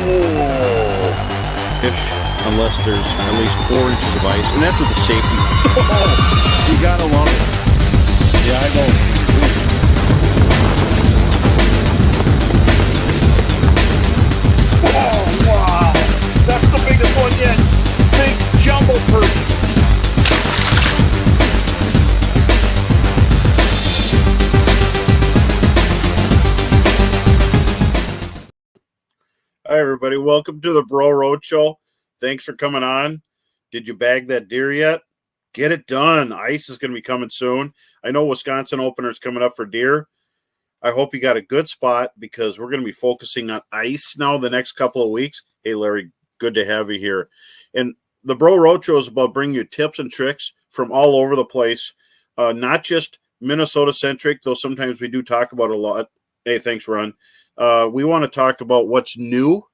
Fish unless there's at least 4 inches of ice, and that's with the safety. You gotta love it. Yeah, I know. Oh, wow. That's the biggest one yet. Big jumbo perch. Hi, everybody. Welcome to the Bro Road Show. Thanks for coming on. Did you bag that deer yet? Get it done. Ice is going to be coming soon. I know Wisconsin opener is coming up for deer. I hope you got a good spot because we're going to be focusing on ice now the next couple of weeks. Hey, Larry, good to have you here. And the Bro Road Show is about bringing you tips and tricks from all over the place, not just Minnesota-centric, though sometimes we do talk about it a lot. Hey, thanks, Ron. We want to talk about what's new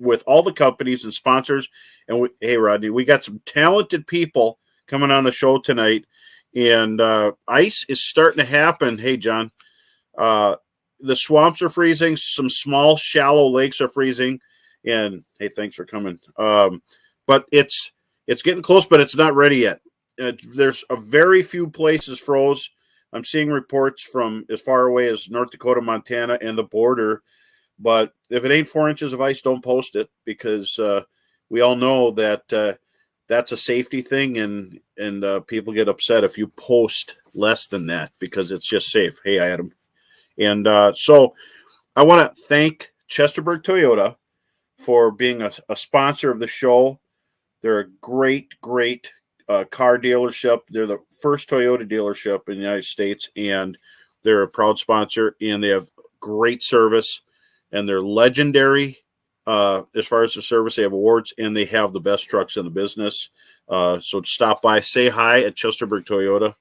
with all the companies and sponsors. And hey, Rodney, we got some talented people coming on the show tonight. And ice is starting to happen. Hey, John. The swamps are freezing. Some small, shallow lakes are freezing. And hey, thanks for coming. But it's getting close, but it's not ready yet. There's a very few places froze. I'm seeing reports from as far away as North Dakota, Montana, and the border. But if it ain't 4 inches of ice, don't post it because we all know that that's a safety thing, and people get upset if you post less than that because it's just safe. Hey, Adam. And so I want to thank Chesterburg Toyota for being a sponsor of the show. They're a great, great car dealership. They're the first Toyota dealership in the United States, and they're a proud sponsor, and they have great service, and they're legendary as far as the service. They have awards, and they have the best trucks in the business. So stop by, say hi at Chesterburg Toyota,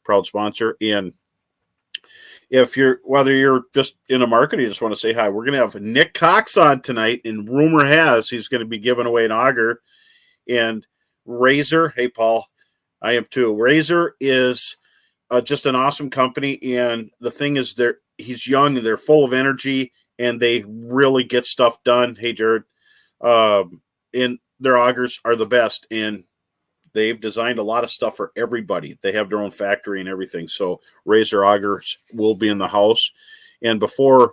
proud sponsor. And whether you're just in a market, you just want to say hi, we're going to have Nick Cox on tonight, and rumor has he's going to be giving away an auger. And Razor, hey, Paul, I am too. Razor is just an awesome company, and the thing is, he's young, and they're full of energy, and they really get stuff done. Hey, Jared, and their augers are the best, and they've designed a lot of stuff for everybody. They have their own factory and everything. So Razor augers will be in the house. And before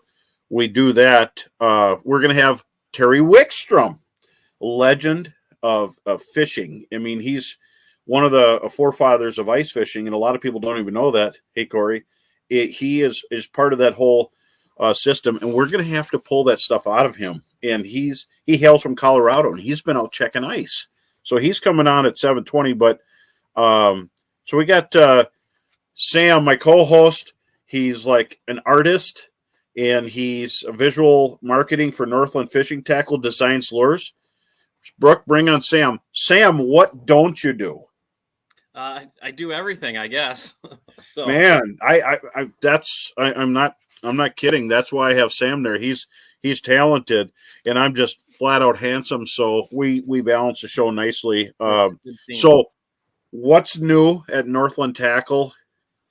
we do that, we're going to have Terry Wickstrom, legend of fishing. I mean, he's one of the forefathers of ice fishing, and a lot of people don't even know that. Hey, Corey, he is part of that whole system, and we're going to have to pull that stuff out of him. And he hails from Colorado, and he's been out checking ice. So he's coming on at 7:20, but so we got Sam, my co-host. He's like an artist, and he's a visual marketing for Northland Fishing Tackle Designs Lures. Brooke, bring on Sam. Sam, what don't you do? I do everything, I guess. So man, I'm not kidding. That's why I have Sam there. He's talented, and I'm just flat out handsome. So we balance the show nicely. So what's new at Northland Tackle?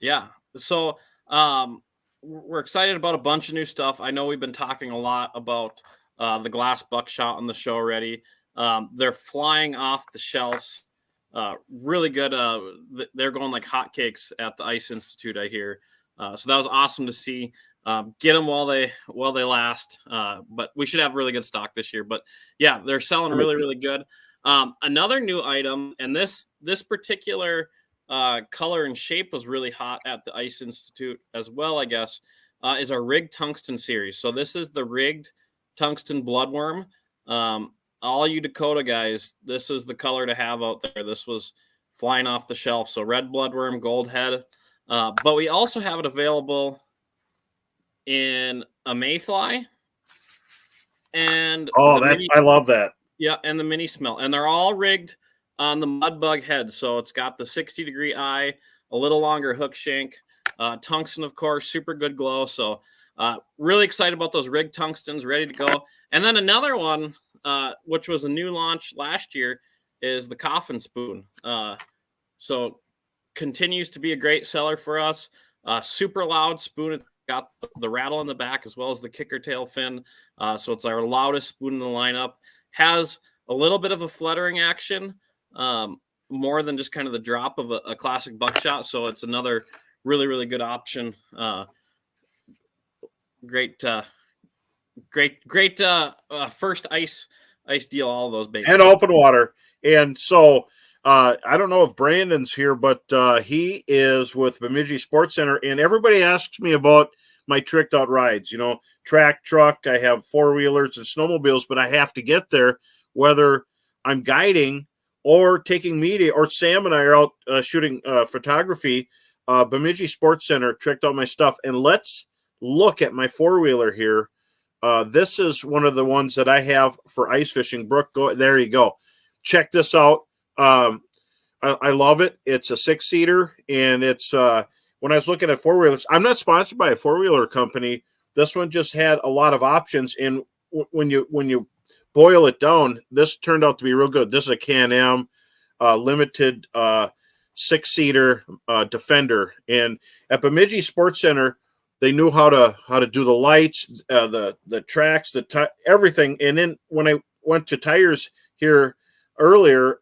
Yeah. So we're excited about a bunch of new stuff. I know we've been talking a lot about the glass buckshot on the show already. They're flying off the shelves. Really good. They're going like hotcakes at the Ice Institute, I hear. So that was awesome to see. Get them while they last. But we should have really good stock this year. But yeah, they're selling really, really good. Another new item, and this particular color and shape was really hot at the Ice Institute as well, I guess, is our rigged tungsten series. So this is the rigged tungsten bloodworm. All you Dakota guys, this is the color to have out there. This was flying off the shelf. So red bloodworm, gold head. But we also have it available in a mayfly. And I love that. Yeah, and the mini smelt. And they're all rigged on the mud bug head. So it's got the 60-degree eye, a little longer hook shank, tungsten, of course, super good glow. So really excited about those rigged tungstens, ready to go. And then another one, which was a new launch last year, is the coffin spoon. So continues to be a great seller for us. Super loud spoon. got the rattle in the back as well as the kicker tail fin. So it's our loudest spoon in the lineup. Has a little bit of a fluttering action, more than just kind of the drop of a classic buckshot. So it's another really, really good option. Great first ice deal, all of those baits. And open water. And so I don't know if Brandon's here, but he is with Bemidji Sports Center. And everybody asks me about my tricked out rides, you know, track, truck. I have 4-wheelers and snowmobiles, but I have to get there whether I'm guiding or taking media, or Sam and I are out shooting photography. Bemidji Sports Center tricked out my stuff. And let's look at my 4-wheeler here. This is one of the ones that I have for ice fishing. Brooke, go there. You go. Check this out. I love it. It's a 6-seater, and it's when I was looking at 4-wheelers. I'm not sponsored by a 4-wheeler company. This one just had a lot of options, and when you boil it down, this turned out to be real good. This is a Can-Am limited 6-seater Defender, and at Bemidji Sports Center, they knew how to do the lights, the tracks, everything. And then when I went to tires here earlier,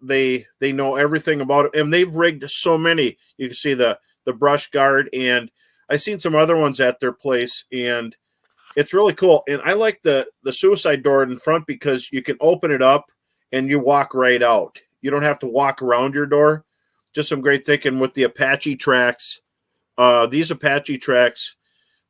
they know everything about it, and they've rigged so many. You can see the brush guard, and I've seen some other ones at their place, and it's really cool. And I like the suicide door in front because you can open it up and you walk right out. You don't have to walk around your door. Just some great thinking with the Apache tracks. These Apache tracks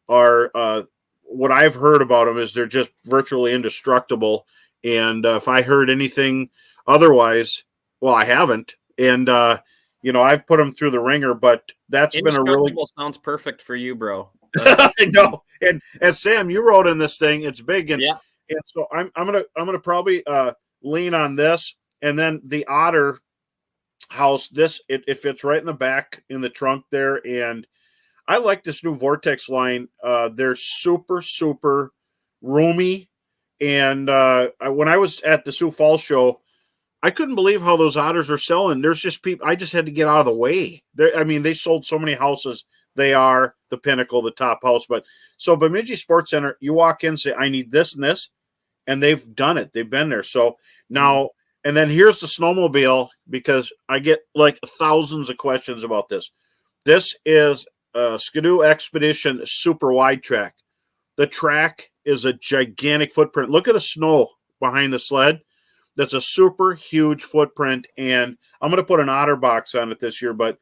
are what I've heard about them is they're just virtually indestructible. And if I heard anything otherwise, well, I haven't. And I've put them through the ringer, but that's been a really sounds perfect for you, bro. I know. And Sam, you rode in this thing. It's big, and yeah. And so I'm gonna probably lean on this, and then the Otter house. It fits right in the back in the trunk there, and I like this new Vortex line. They're super, super roomy. And when I was at the Sioux Falls show, I couldn't believe how those Otters are selling. There's just people. I just had to get out of the way. They sold so many houses. They are the pinnacle, the top house. But so Bemidji Sports Center, you walk in, say, I need this and this, and they've done it. They've been there. So now, and then here's the snowmobile, because I get like thousands of questions about this. This is Skidoo Expedition super wide track. The track is a gigantic footprint. Look at the snow behind the sled. That's a super huge footprint, and I'm going to put an Otter box on it this year. But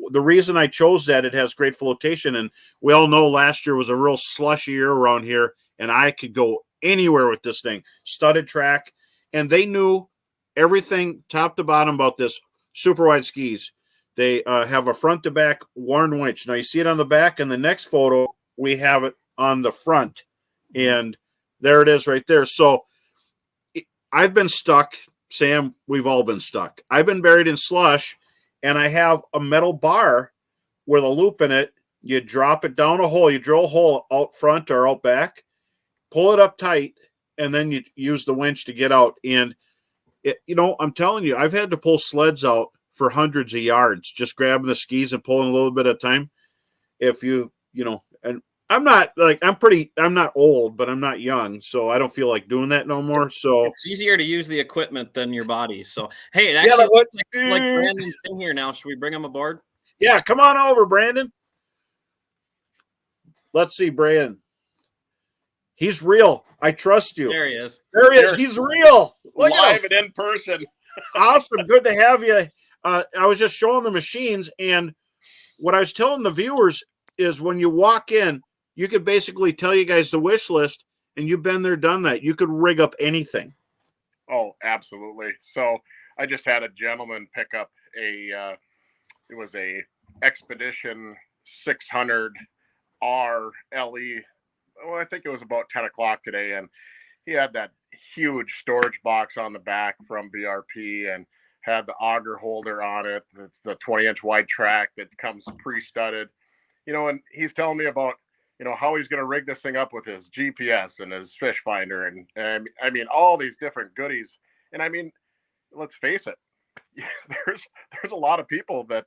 the reason I chose that, it has great flotation, and we all know last year was a real slushy year around here, and I could go anywhere with this thing. Studded track, and they knew everything top to bottom about this super wide skis. They have a front to back worn winch. Now you see it on the back. In the next photo, we have it on the front, and there it is right there. So I've been stuck, Sam. We've all been stuck. I've been buried in slush, and I have a metal bar with a loop in it. You drop it down a hole. You drill a hole out front or out back, pull it up tight, and then you use the winch to get out. And I'm telling you, I've had to pull sleds out for hundreds of yards, just grabbing the skis and pulling a little bit at a time. And I'm not old, but I'm not young, so I don't feel like doing that no more. So it's easier to use the equipment than your body. So hey, it actually looks like Brandon's in here now. Should we bring him aboard? Yeah, come on over, Brandon. Let's see, Brandon. He's real. I trust you. There he is. There he is. He's real. Look live and in person. Awesome. Good to have you. I was just showing the machines, and what I was telling the viewers is when you walk in, you could basically tell you guys the wish list, and you've been there, done that. You could rig up anything. Oh, absolutely. So I just had a gentleman pick up it was a Expedition 600 R LE. Well, I think it was about 10 o'clock today, and he had that huge storage box on the back from BRP and had the auger holder on it. It's the 20-inch wide track that comes pre-studded. And he's telling me about, how he's going to rig this thing up with his GPS and his fish finder and all these different goodies. And let's face it, there's a lot of people that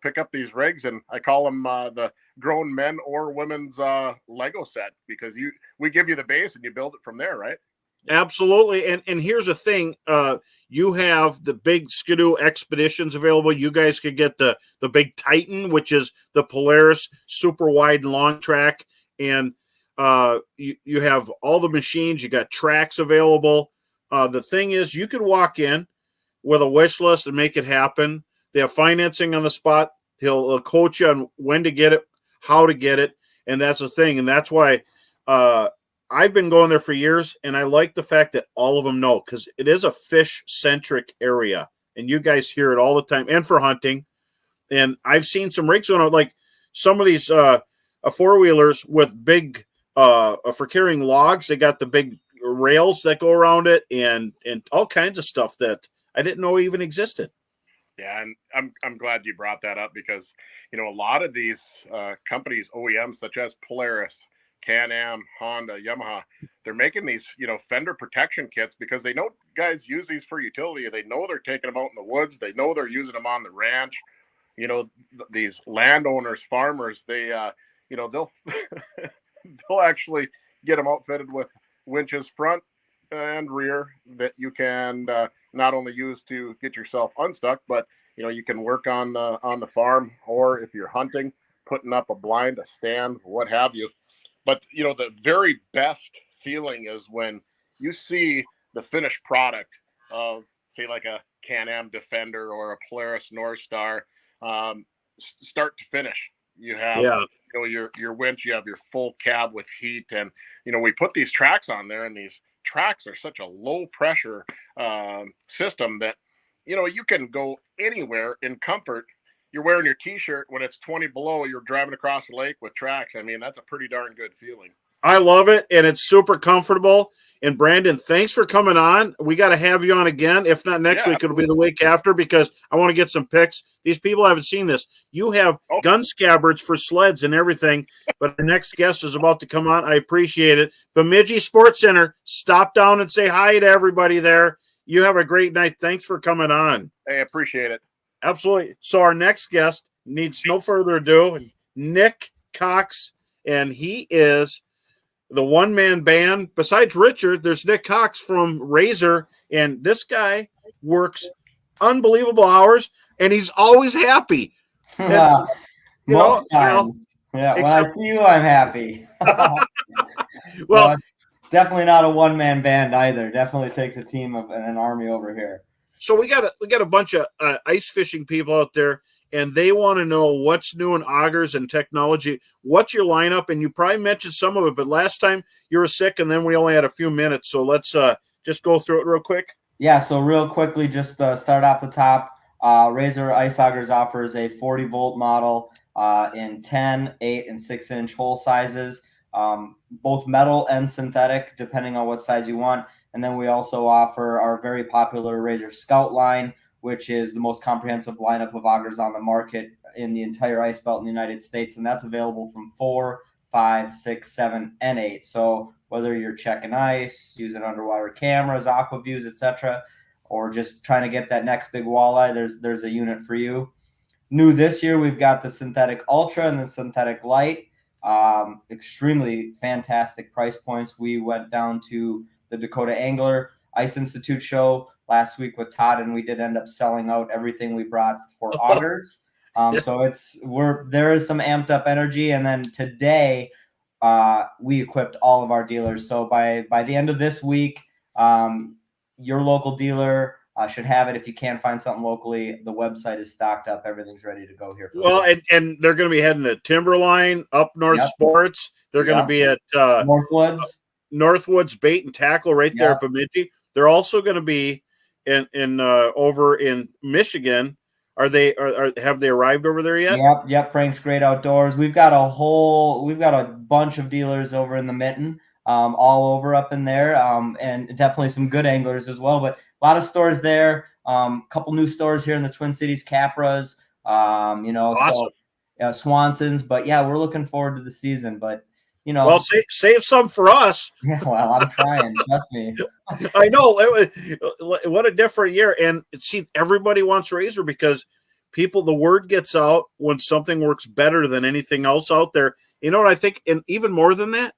pick up these rigs, and I call them the grown men or women's Lego set, because we give you the base and you build it from there, right? Absolutely. And here's the thing, you have the big Skidoo Expeditions available. You guys could get the big Titan, which is the Polaris super wide and long track, and you have all the machines. You got tracks available. The thing is, you can walk in with a wish list and make it happen. They have financing on the spot. He'll coach you on when to get it, how to get it, and that's the thing. And that's why I've been going there for years, and I like the fact that all of them know, because it is a fish-centric area, and you guys hear it all the time, and for hunting. And I've seen some rigs going out, like some of these four-wheelers with big for carrying logs. They got the big rails that go around it, and all kinds of stuff that I didn't know even existed. Yeah, and I'm glad you brought that up, because a lot of these companies, OEMs such as Polaris, Can-Am, Honda, Yamaha, they're making these fender protection kits because they know guys use these for utility. They know they're taking them out in the woods. They know they're using them on the ranch. These landowners, farmers, they they'll they'll actually get them outfitted with winches front and rear that you can not only use to get yourself unstuck, but you can work on the farm, or if you're hunting, putting up a blind, a stand, what have you. But the very best feeling is when you see the finished product of, say, like a Can-Am Defender or a Polaris North Star, start to finish. You have your winch, you have your full cab with heat, and we put these tracks on there, and these tracks are such a low pressure system that you can go anywhere in comfort. You're wearing your t-shirt when it's 20 below, you're driving across the lake with tracks. I mean, that's a pretty darn good feeling. I love it, and it's super comfortable. And Brandon, thanks for coming on. We got to have you on again. If not next week, absolutely. It'll be the week after, because I want to get some pics. These people haven't seen this. You have gun scabbards for sleds and everything, but the next guest is about to come on. I appreciate it. Bemidji Sports Center, stop down and say hi to everybody there. You have a great night. Thanks for coming on. Hey, appreciate it. Absolutely. So our next guest needs no further ado, Nick Cox, and he is the one-man band. Besides Richard, there's Nick Cox from Razor, and this guy works unbelievable hours, and he's always happy. And, Most times. When I see you, I'm happy. Well, it's definitely not a one-man band either. Definitely takes a team of an army over here. So we got a bunch of ice fishing people out there, and they want to know what's new in augers and technology. What's your lineup? And you probably mentioned some of it, but last time you were sick, and then we only had a few minutes. So let's just go through it real quick. Yeah, so real quickly, just start off the top. Razor Ice Augers offers a 40-volt model in 10, 8, and 6-inch hole sizes, both metal and synthetic, depending on what size you want. And then we also offer our very popular Razor Scout line, which is the most comprehensive lineup of augers on the market in the entire ice belt in the United States. And that's available from 4, 5, 6, 7, and 8. So whether you're checking ice, using underwater cameras, aqua views, etc., or just trying to get that next big walleye, there's a unit for you. New this year, we've got the Synthetic Ultra and the Synthetic Light. Extremely fantastic price points. We went down to the Dakota Angler Ice Institute show last week with Todd, and we did end up selling out everything we brought for augers. So there is some amped up energy. And then today we equipped all of our dealers. So by the end of this week, your local dealer should have it. If you can't find something locally, the website is stocked up. Everything's ready to go here. Well, and they're going to be heading to Timberline, Up North Sports. They're going to be at Northwoods Bait and Tackle right there at Bemidji. They're also going to be in over in Michigan. Have they arrived over there yet? Yep. Frank's Great Outdoors. We've got a bunch of dealers over in the Mitten, all over up in there, and definitely some good anglers as well. But a lot of stores there. Couple new stores here in the Twin Cities, Capras. Awesome. So Swanson's. But yeah, we're looking forward to the season. But Well, save some for us. Yeah, well, I'm trying. Trust me. I know. What a different year. And see, everybody wants Razor because the word gets out when something works better than anything else out there. You know what I think? And even more than that,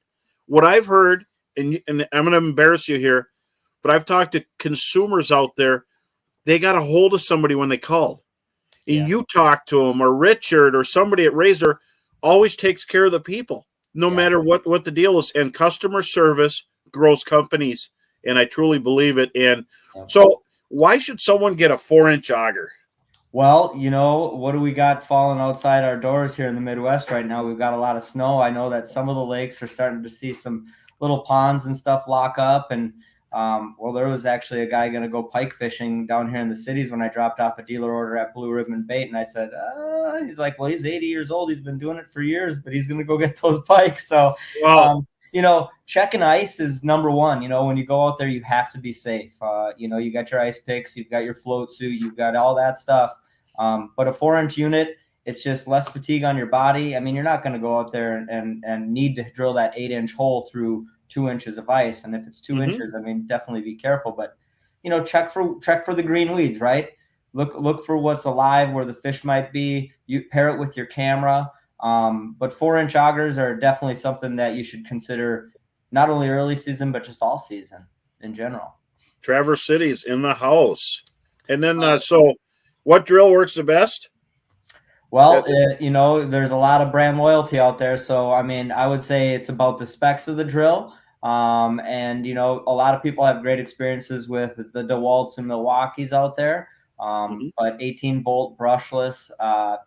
what I've heard, and I'm going to embarrass you here, but I've talked to consumers out there. They got a hold of somebody when they called. And you talk to them, or Richard or somebody at Razor always takes care of the people, no matter what the deal is. And customer service grows companies. And I truly believe it. And so why should someone get a 4-inch auger? Well, what do we got falling outside our doors here in the Midwest right now? We've got a lot of snow. I know that some of the lakes are starting to see some little ponds and stuff lock up. And well, there was actually a guy going to go pike fishing down here in the cities when I dropped off a dealer order at Blue Ribbon Bait. And I said, he's like, well, he's 80 years old. He's been doing it for years, but he's going to go get those pikes. So, checking ice is number one. When you go out there, you have to be safe. You got your ice picks, you've got your float suit, you've got all that stuff. But a 4-inch unit, it's just less fatigue on your body. I mean, you're not going to go out there and need to drill that 8-inch hole through 2 inches of ice. And if it's 2 inches, I mean, definitely be careful. But check for the green weeds, right? Look for what's alive, where the fish might be. You pair it with your camera. But 4-inch augers are definitely something that you should consider, not only early season, but just all season in general. Traverse City's in the house. And then, so what drill works the best? Well, there's a lot of brand loyalty out there. So, I mean, I would say it's about the specs of the drill. And, a lot of people have great experiences with the DeWalt's and Milwaukee's out there. But 18-volt brushless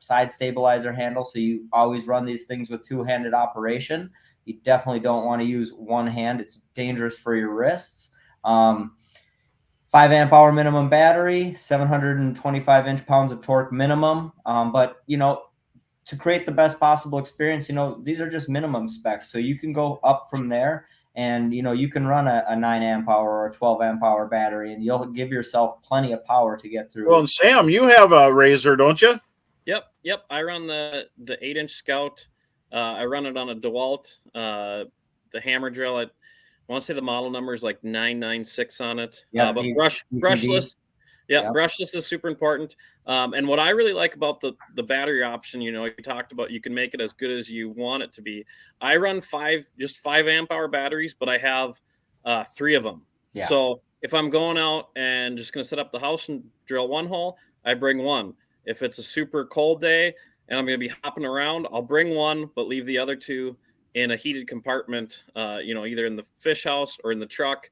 side stabilizer handle. So you always run these things with two-handed operation. You definitely don't want to use one hand. It's dangerous for your wrists. 5 amp hour minimum battery, 725 inch-pounds of torque minimum. But, to create the best possible experience, these are just minimum specs. So you can go up from there and, you can run a 9 amp hour or a 12 amp hour battery, and you'll give yourself plenty of power to get through. Well, and Sam, you have a Razor, don't you? Yep. I run the 8-inch Scout. I run it on a DeWalt, the hammer drill. I want to say the model number is like 996 on it. But brushless. Yeah, brushless is super important. And what I really like about the battery option, you talked about, you can make it as good as you want it to be. I run 5 amp hour batteries, but I have 3 of them. Yeah. So if I'm going out and just going to set up the house and drill one hole, I bring one. If it's a super cold day and I'm going to be hopping around, I'll bring one, but leave the other 2 in a heated compartment, either in the fish house or in the truck.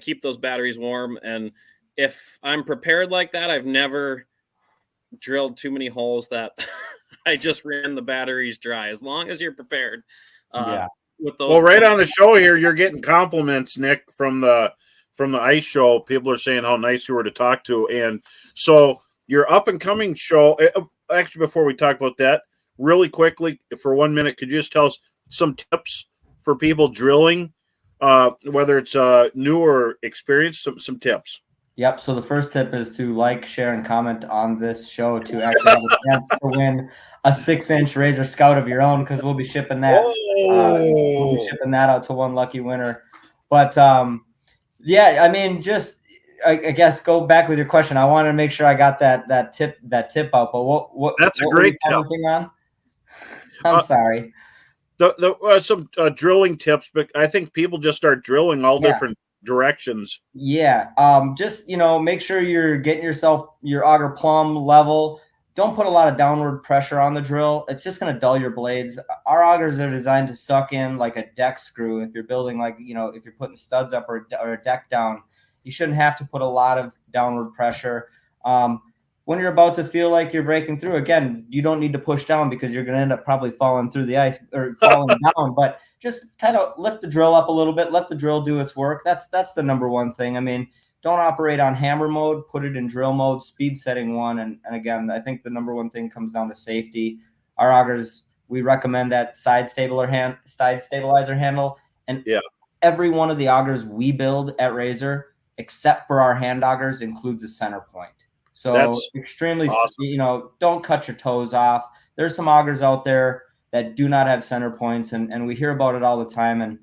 Keep those batteries warm. And if I'm prepared like that, I've never drilled too many holes that I just ran the batteries dry. As long as you're prepared. With those. Well, right on the show here, you're getting compliments, Nick, from the ice show. People are saying how nice you were to talk to. And so your up and coming show, actually, before we talk about that, really quickly, for 1 minute, could you just tell us some tips for people drilling, whether it's new or experienced, some tips? Yep. So the first tip is to like, share, and comment on this show to actually have a chance to win a 6-inch Razor Scout of your own, because we'll be shipping that. We'll be shipping that out to one lucky winner. But I mean, just I guess go back with your question. I wanted to make sure I got that tip out. But what that's a great tip. On? I'm sorry. Some drilling tips, but I think people just start drilling all different directions. Yeah. Just, make sure you're getting your auger plumb level. Don't put a lot of downward pressure on the drill. It's just going to dull your blades. Our augers are designed to suck in like a deck screw. If you're building if you're putting studs up or a deck down, you shouldn't have to put a lot of downward pressure. When you're about to feel like you're breaking through, again, you don't need to push down, because you're going to end up probably falling through the ice or falling down. But just kind of lift the drill up a little bit. Let the drill do its work. That's the number one thing. I mean, don't operate on hammer mode. Put it in drill mode, speed setting 1. And again, I think the number one thing comes down to safety. Our augers, we recommend that side stabilizer handle. And every one of the augers we build at Razor, except for our hand augers, includes a center point. So that's extremely awesome. Don't cut your toes off. There's some augers out there, that do not have center points, and we hear about it all the time. And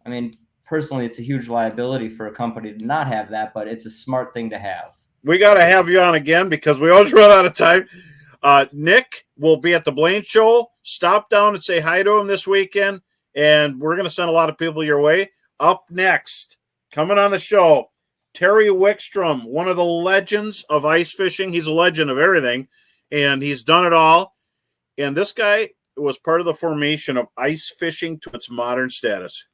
I mean, personally, it's a huge liability for a company to not have that, but it's a smart thing to have. We got to have you on again because we always run out of time. Nick will be at the Blaine Show. Stop down and say hi to him this weekend, and we're going to send a lot of people your way. Up next, coming on the show, Terry Wickstrom, one of the legends of ice fishing. He's a legend of everything, and he's done it all. And this guy was part of the formation of ice fishing to its modern status.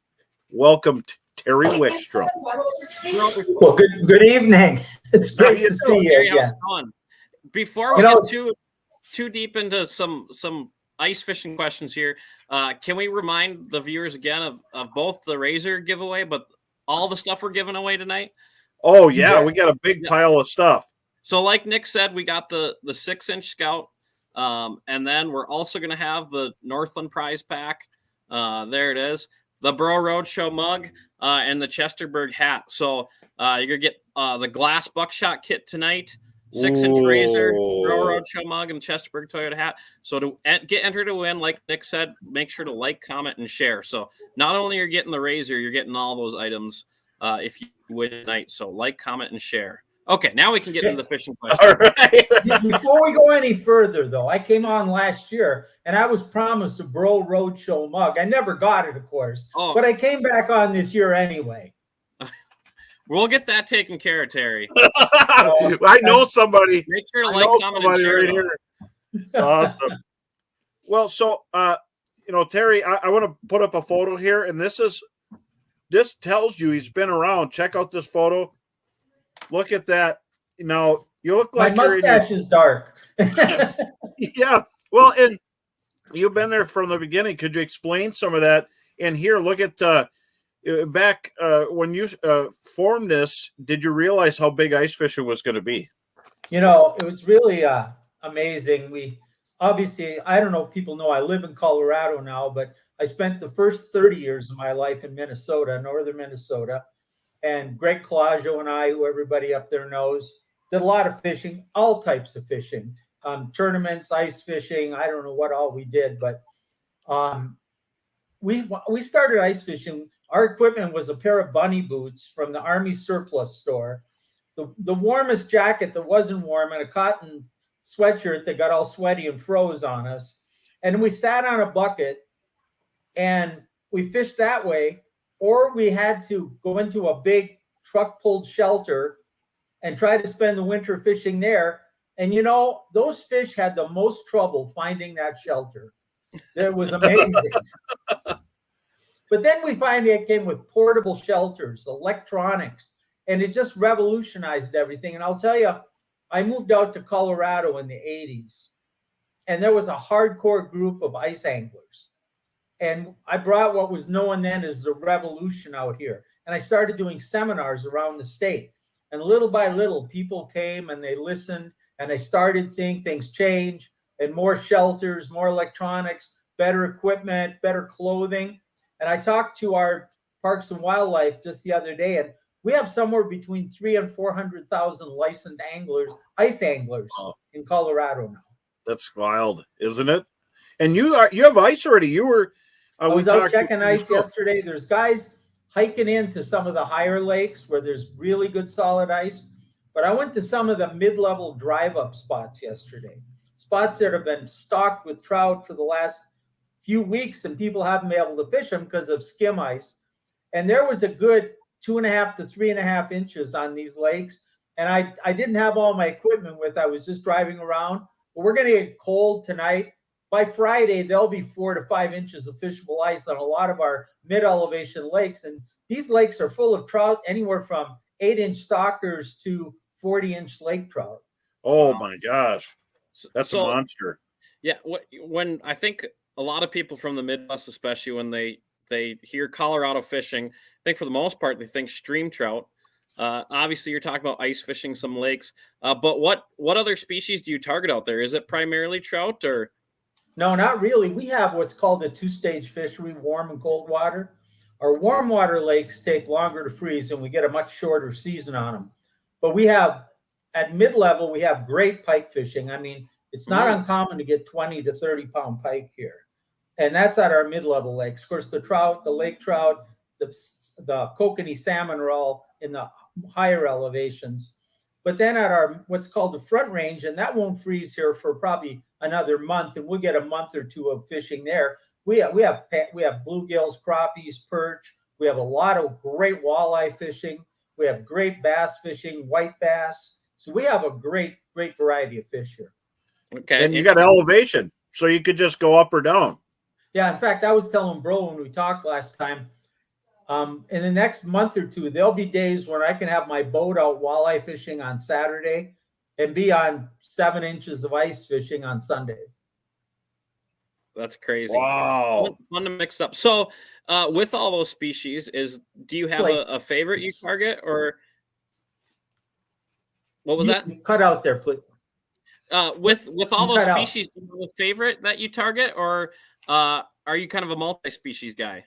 Welcome, Terry Wickstrom. Well, good evening. It's great to see you again. Before we get too deep into some ice fishing questions here, can we remind the viewers again of both the Razor giveaway, but all the stuff we're giving away tonight? Oh, yeah, we got a big pile of stuff. So like Nick said, we got the 6-inch Scout, and then we're also going to have the Northland prize pack. There it is. The Bro Roadshow mug, and the Chesterburg hat. So you're going to get the glass buckshot kit tonight, 6-inch Razor, Bro Roadshow mug, and Chesterburg Toyota hat. So to get entered to win, like Nick said, make sure to like, comment, and share. So not only are you getting the Razor, you're getting all those items if you win tonight. So like, comment, and share. Okay, now we can get into the fishing question. All right. Before we go any further, though, I came on last year, and I was promised a Bro Roadshow mug. I never got it, of course, but I came back on this year anyway. We'll get that taken care of, Terry. I know somebody. Make sure to like, comment, and share. Right here. Awesome. Well, so Terry, I want to put up a photo here, and this tells you he's been around. Check out this photo. Look at that. Now you look like my mustache is dark. Yeah. Well, and you've been there from the beginning. Could you explain some of that? And here, look at back when you formed this. Did you realize how big ice fishing was going to be? It was really amazing. We obviously, I don't know if people know, I live in Colorado now, but I spent the first 30 years of my life in Minnesota, northern Minnesota. And Greg Colaggio and I, who everybody up there knows, did a lot of fishing, all types of fishing, tournaments, ice fishing. I don't know what all we did, but we started ice fishing. Our equipment was a pair of bunny boots from the Army surplus store, the warmest jacket that wasn't warm, and a cotton sweatshirt that got all sweaty and froze on us. And we sat on a bucket and we fished that way. Or we had to go into a big truck-pulled shelter and try to spend the winter fishing there. And, those fish had the most trouble finding that shelter. It was amazing. But then we finally came with portable shelters, electronics, and it just revolutionized everything. And I'll tell you, I moved out to Colorado in the 80s, and there was a hardcore group of ice anglers. And I brought what was known then as the revolution out here. And I started doing seminars around the state. And little by little, people came and they listened, and I started seeing things change, and more shelters, more electronics, better equipment, better clothing. And I talked to our Parks and Wildlife just the other day, and we have somewhere between 300,000 and 400,000 licensed anglers, ice anglers in Colorado now. That's wild, isn't it? And you have ice already. You were. I was out checking ice yesterday. There's guys hiking into some of the higher lakes where there's really good solid ice. But I went to some of the mid-level drive-up spots yesterday, spots that have been stocked with trout for the last few weeks, and people haven't been able to fish them because of skim ice. And there was a good 2.5 to 3.5 inches on these lakes. And I didn't have all my equipment with. I was just driving around. But we're going to get cold tonight. By Friday, there'll be 4 to 5 inches of fishable ice on a lot of our mid-elevation lakes. And these lakes are full of trout, anywhere from 8-inch stockers to 40-inch lake trout. Oh, my gosh. That's a monster. Yeah. When I think a lot of people from the Midwest, especially when they hear Colorado fishing, I think for the most part, they think stream trout. Obviously, you're talking about ice fishing some lakes. But what other species do you target out there? Is it primarily trout or? No, not really. We have what's called a 2-stage fishery, warm and cold water. Our warm water lakes take longer to freeze, and we get a much shorter season on them. But we have, at mid-level, we have great pike fishing. I mean, it's not uncommon to get 20 to 30 pound pike here. and that's at our mid-level lakes. Of course, the trout, the lake trout, the kokanee salmon are all in the higher elevations. But then at our what's called the front range, and that won't freeze here for probably another month, and we'll get a month or two of fishing there. We have bluegills, crappies, perch. We have a lot of great walleye fishing. We have great bass fishing, white bass. So we have a great variety of fish here. Okay. And you got elevation, so you could just go up or down. Yeah, in fact, I was telling Bro when we talked last time, in the next month or two, there'll be days when I can have my boat out walleye fishing on Saturday and be on 7 inches of ice fishing on Sunday. That's crazy. Wow. Fun to mix up. So with all those species, do you have a favorite you target, or what was that? Cut out there, please. With all those cut out. species, do you have a favorite that you target, or are you kind of a multi-species guy?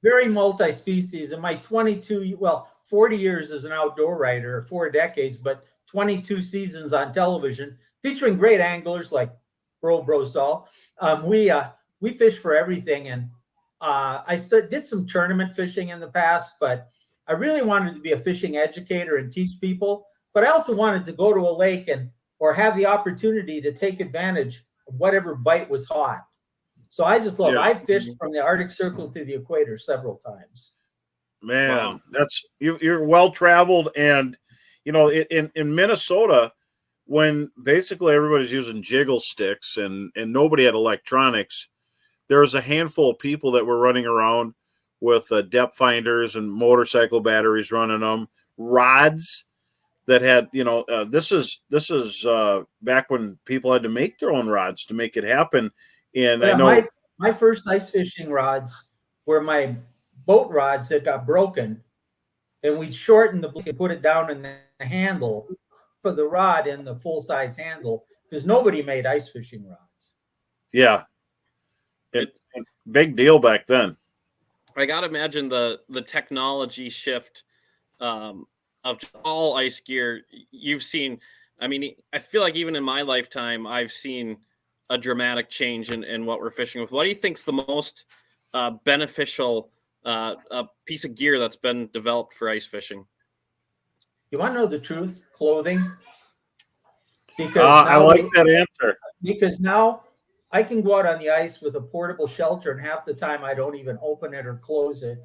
Very multi-species. In my 40 years as an outdoor writer, 4 decades, but 22 seasons on television, featuring great anglers like Brosdahl. We fish for everything, and I did some tournament fishing in the past, but I really wanted to be a fishing educator and teach people. But I also wanted to go to a lake or have the opportunity to take advantage of whatever bite was hot. So I just love. Yeah. I've fished from the Arctic Circle to the equator several times. Man, Wow. that's you're well traveled, and in Minnesota, when basically everybody's using jiggle sticks and nobody had electronics, there was a handful of people that were running around with depth finders and motorcycle batteries running them, rods that had this is back when people had to make their own rods to make it happen. And I know my first ice fishing rods were my boat rods that got broken, and we'd shorten the blade and put it down in the handle for the rod in the full size handle because nobody made ice fishing rods. Yeah, big deal back then. I gotta imagine the technology shift of all ice gear you've seen. I mean, I feel like even in my lifetime, I've seen a dramatic change in what we're fishing with. What do you think's the most beneficial piece of gear that's been developed for ice fishing? You want to know the truth? Clothing. Because I like that answer. Because now I can go out on the ice with a portable shelter, and half the time I don't even open it or close it.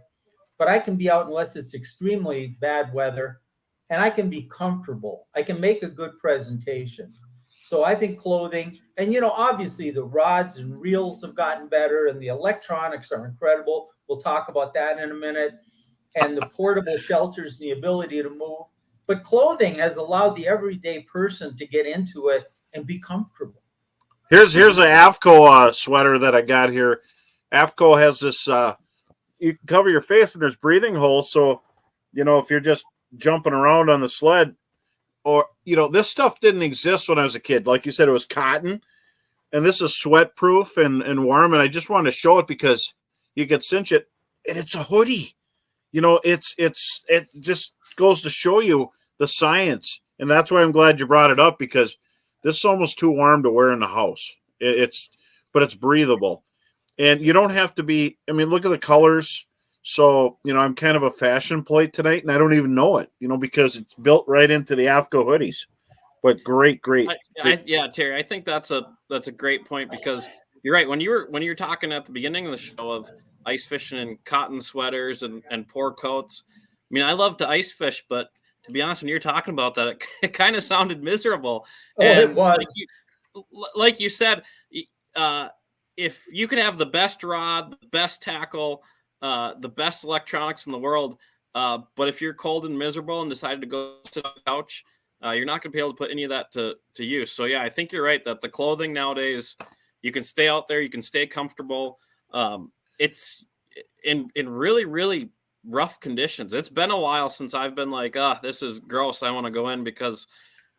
But I can be out unless it's extremely bad weather, and I can be comfortable. I can make a good presentation. So I think clothing, and obviously the rods and reels have gotten better, and the electronics are incredible. We'll talk about that in a minute. And the portable shelters, the ability to move. But clothing has allowed the everyday person to get into it and be comfortable. Here's an AFCO sweater that I got here. AFCO has this. You can cover your face and there's breathing holes, so if you're just jumping around on the sled, or this stuff didn't exist when I was a kid. Like you said, it was cotton, and this is sweat proof and warm. And I just wanted to show it because you could cinch it, and it's a hoodie. It just goes to show you the science, and that's why I'm glad you brought it up, because this is almost too warm to wear in the house. But it's breathable, and you don't have to be. I mean, look at the colors. So I'm kind of a fashion plate tonight, and I don't even know it. Because it's built right into the AFCO hoodies. But great. Yeah, Terry, I think that's a great point, because you're right. When you were talking at the beginning of the show of ice fishing and cotton sweaters and pour coats, I mean, I love to ice fish, but to be honest, when you're talking about that, it kind of sounded miserable. It was. Like you said, if you could have the best rod, the best tackle, the best electronics in the world, but if you're cold and miserable and decided to go sit on the couch, you're not going to be able to put any of that to use. So yeah, I think you're right that the clothing nowadays, you can stay out there, you can stay comfortable. It's in really, really rough conditions. It's been a while since I've been like, this is gross, I want to go in because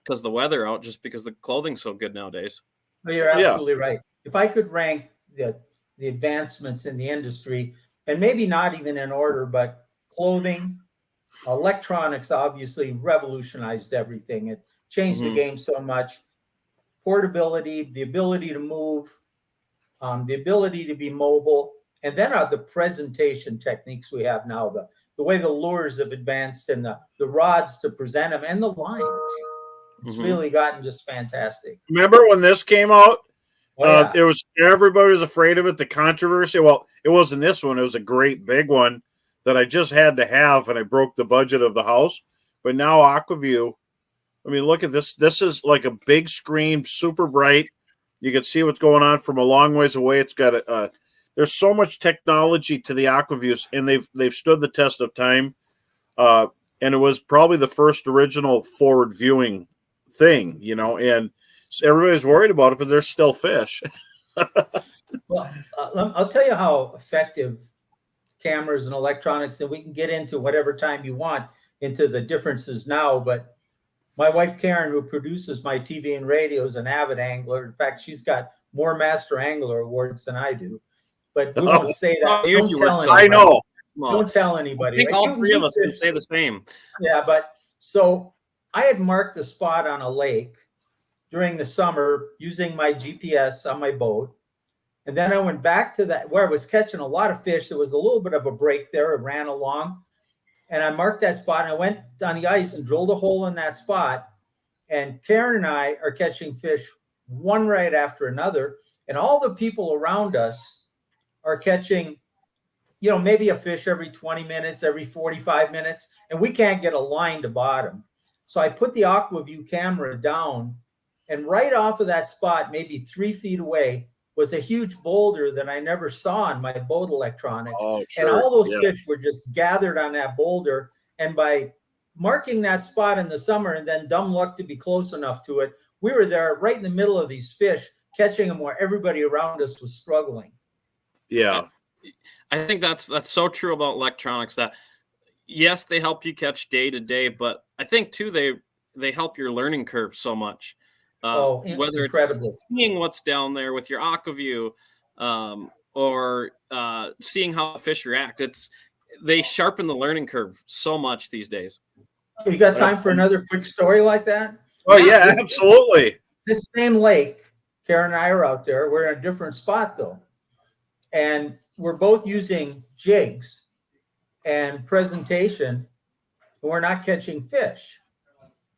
the weather out, just because the clothing's so good nowadays. Well, you're absolutely right. If I could rank the advancements in the industry, and maybe not even in order, but clothing, electronics obviously revolutionized everything. It changed the game so much. Portability, the ability to move, the ability to be mobile, and then the presentation techniques we have now, the way the lures have advanced and the rods to present them and the lines. It's really gotten just fantastic. Remember when this came out? Oh, yeah. It was everybody was afraid of it. The controversy. Well, it wasn't this one. It was a great big one that I just had to have, and I broke the budget of the house. But now Aquaview, I mean, look at this. This is like a big screen, super bright. You can see what's going on from a long ways away. It's got there's so much technology to the Aquaviews, and they've stood the test of time. And it was probably the first original forward viewing thing, you know, and everybody's worried about it, but there's still fish. Well, I'll tell you how effective cameras and electronics, and we can get into whatever time you want into the differences now. But my wife, Karen, who produces my TV and radio, is an avid angler. In fact, she's got more Master Angler awards than I do. But we won't say that. Don't tell anybody. I know. Don't tell anybody. I think all three of us can say the same. Yeah, but so I had marked a spot on a lake during the summer using my GPS on my boat. And then I went back to that where I was catching a lot of fish. There was a little bit of a break there. It ran along. And I marked that spot, and I went on the ice and drilled a hole in that spot. And Karen and I are catching fish one right after another. And all the people around us are catching, you know, maybe a fish every 20 minutes, every 45 minutes. And we can't get a line to bottom. So I put the Aquaview camera down, and right off of that spot, maybe 3 feet away, was a huge boulder that I never saw on my boat electronics. Oh, sure. And all those fish were just gathered on that boulder. And by marking that spot in the summer and then dumb luck to be close enough to it, we were there right in the middle of these fish, catching them where everybody around us was struggling. Yeah. I think that's so true about electronics, that yes, they help you catch day to day, but I think too they help your learning curve so much. Whether incredibly. It's seeing what's down there with your Aquaview, or seeing how the fish react, they sharpen the learning curve so much these days. You got time for another quick story like that? Oh yeah, absolutely. This same lake, Karen and I are out there. We're in a different spot though, and we're both using jigs and presentation, and we're not catching fish.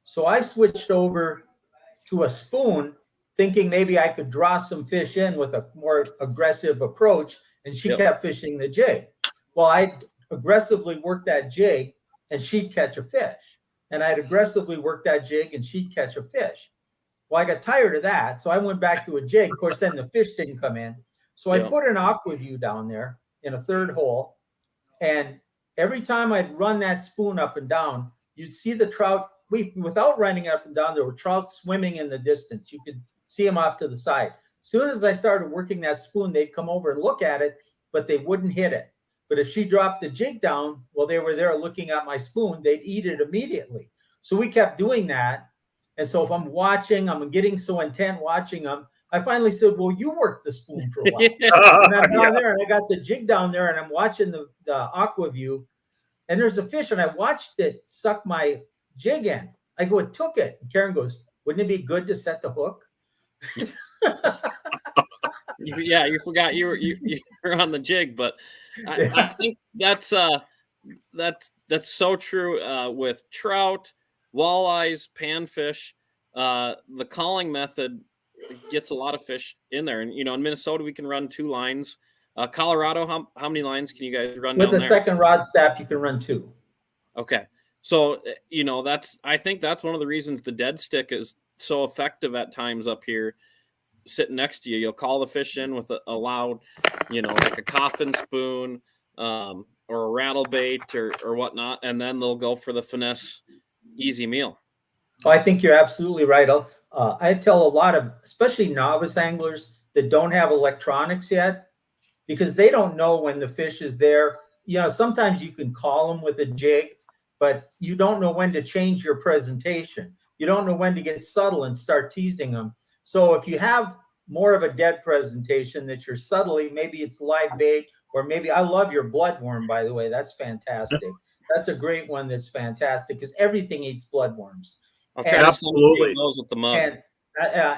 So I switched over to a spoon, thinking maybe I could draw some fish in with a more aggressive approach, and she kept fishing the jig. Well, I'd aggressively work that jig, and she'd catch a fish. And I'd aggressively work that jig, and she'd catch a fish. Well, I got tired of that, so I went back to a jig. Of course, then the fish didn't come in. So I put an Aquaview down there in a third hole, and every time I'd run that spoon up and down, you'd see the trout. Without running up and down, there were trout swimming in the distance. You could see them off to the side. As soon as I started working that spoon, they'd come over and look at it, but they wouldn't hit it. But if she dropped the jig down while they were there looking at my spoon, they'd eat it immediately. So we kept doing that. And so if I'm watching, I'm getting so intent watching them, I finally said, well, you work the spoon for a while. And I'm down there, and I got the jig down there, and I'm watching the Aquaview, and there's a fish, and I watched it suck my jig in. I go, it took it. And Karen goes, wouldn't it be good to set the hook? Yeah, you forgot you were on the jig, but I think that's so true with trout, walleyes, panfish. The calling method gets a lot of fish in there, and in Minnesota we can run 2 lines. Colorado, how many lines can you guys run with down the there? second rod staff? You can run 2. Okay. So, I think that's one of the reasons the dead stick is so effective at times up here, sitting next to you. You'll call the fish in with a loud, like a coffin spoon, or a rattle bait or whatnot, and then they'll go for the finesse easy meal. Oh, I think you're absolutely right. I tell a lot of, especially novice anglers that don't have electronics yet, because they don't know when the fish is there. Sometimes you can call them with a jig, but you don't know when to change your presentation. You don't know when to get subtle and start teasing them. So if you have more of a dead presentation that you're subtly, maybe it's live bait, or maybe, I love your bloodworm, by the way. That's fantastic. That's a great one. That's fantastic because everything eats bloodworms. Okay, absolutely. Those with the mug.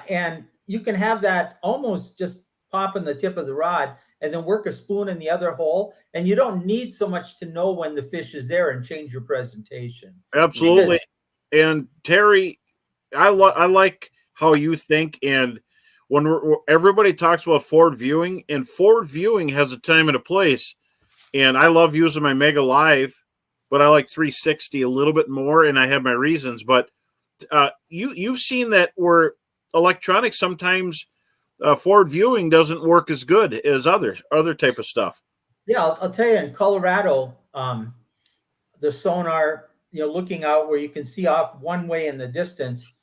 And you can have that almost just popping the tip of the rod and then work a spoon in the other hole. And you don't need so much to know when the fish is there and change your presentation. Absolutely. And Terry, I like how you think. And when everybody talks about forward viewing, and forward viewing has a time and a place. And I love using my Mega Live, but I like 360 a little bit more, and I have my reasons. But you've seen that where electronics sometimes forward viewing doesn't work as good as other type of stuff. Yeah, I'll tell you, in Colorado, the sonar, looking out where you can see off one way in the distance,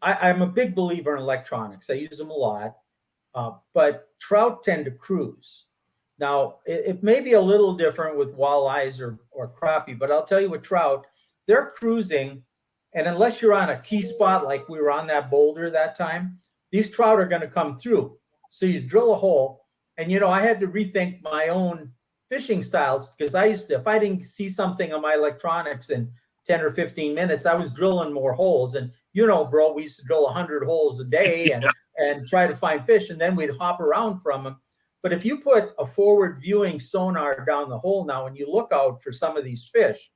I'm a big believer in electronics. I use them a lot, but trout tend to cruise. Now, it may be a little different with walleyes or crappie, but I'll tell you with trout, they're cruising, and unless you're on a key spot like we were on that boulder that time, these trout are going to come through. So you drill a hole, and I had to rethink my own fishing styles, because I used to, if I didn't see something on my electronics in 10 or 15 minutes, I was drilling more holes. And bro, we used to drill 100 holes a day and try to find fish, and then we'd hop around from them. But if you put a forward viewing sonar down the hole now and you look out for some of these fish,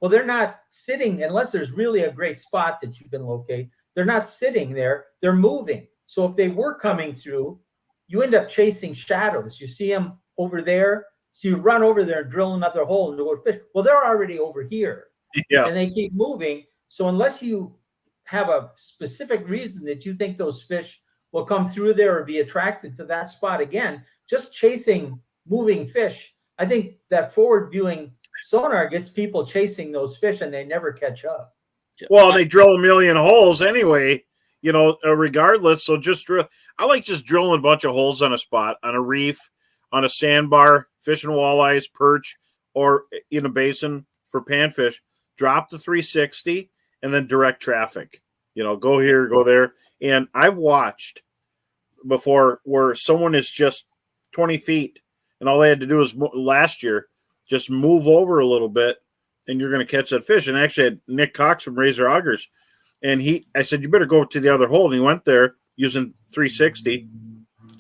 well, they're not sitting, unless there's really a great spot that you can locate, they're not sitting there, they're moving. So if they were coming through, you end up chasing shadows. You see them over there, so you run over there and drill another hole and go fish. Well, they're already over here, and they keep moving. So unless you have a specific reason that you think those fish will come through there or be attracted to that spot again, just chasing moving fish, I think that forward viewing sonar gets people chasing those fish and they never catch up. Well, they drill a million holes anyway, regardless. So just drill. I like just drilling a bunch of holes on a spot, on a reef, on a sandbar, fishing walleyes, perch, or in a basin for panfish. Drop the 360 and then direct traffic. Go here, go there. And I've watched before where someone is just 20 feet, and all they had to do was last year just move over a little bit, and you're going to catch that fish. And actually, I had Nick Cox from Razor Augers, and I said, you better go to the other hole. And he went there using 360,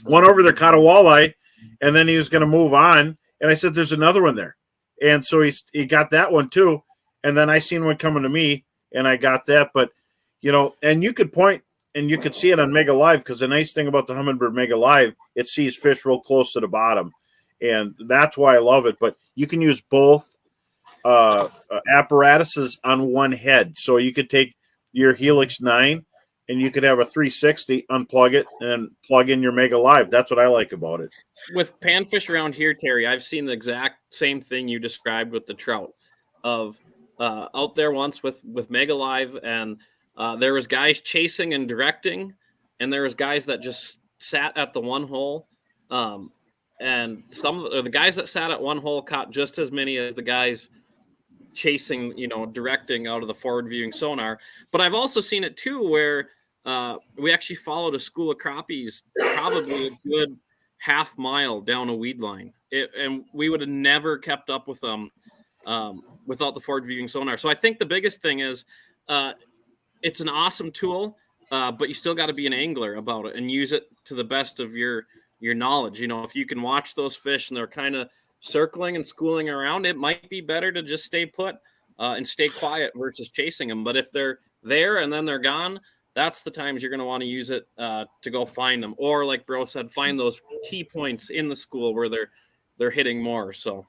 went over there, caught a walleye, and then he was going to move on. And I said, there's another one there. And so he got that one too. And then I seen one coming to me, and I got that. But, and you could point, and you could see it on Mega Live, because the nice thing about the Humminbird Mega Live, it sees fish real close to the bottom. And that's why I love it. But you can use both apparatuses on one head. So you could take your Helix 9 and you could have a 360, unplug it, and plug in your Mega Live. That's what I like about it. With panfish around here, Terry, I've seen the exact same thing you described with the trout. Of out there once with Mega Live, and there was guys chasing and directing, and there was guys that just sat at the one hole. And some of the guys that sat at one hole caught just as many as the guys chasing, directing out of the forward viewing sonar. But I've also seen it too, where we actually followed a school of crappies, probably a good half mile down a weed line. And we would have never kept up with them without the forward viewing sonar. So I think the biggest thing is it's an awesome tool, but you still got to be an angler about it and use it to the best of your knowledge. If you can watch those fish and they're kind of circling and schooling around, it might be better to just stay put and stay quiet versus chasing them. But if they're there and then they're gone, that's the times you're going to want to use it to go find them. Or like Bro said, find those key points in the school where they're hitting more. So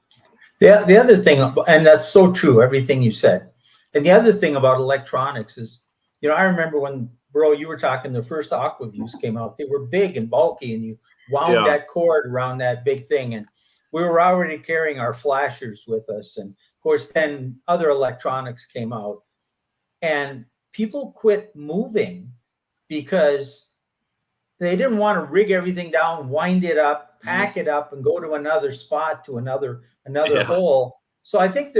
the other thing, and that's so true, everything you said. And the other thing about electronics is, I remember when, Bro, you were talking, the first Aquaviews came out. They were big and bulky, and you wound that cord around that big thing. And we were already carrying our flashers with us. And of course, then other electronics came out. And people quit moving because they didn't want to rig everything down, wind it up, pack it up, and go to another spot, to another hole. So I think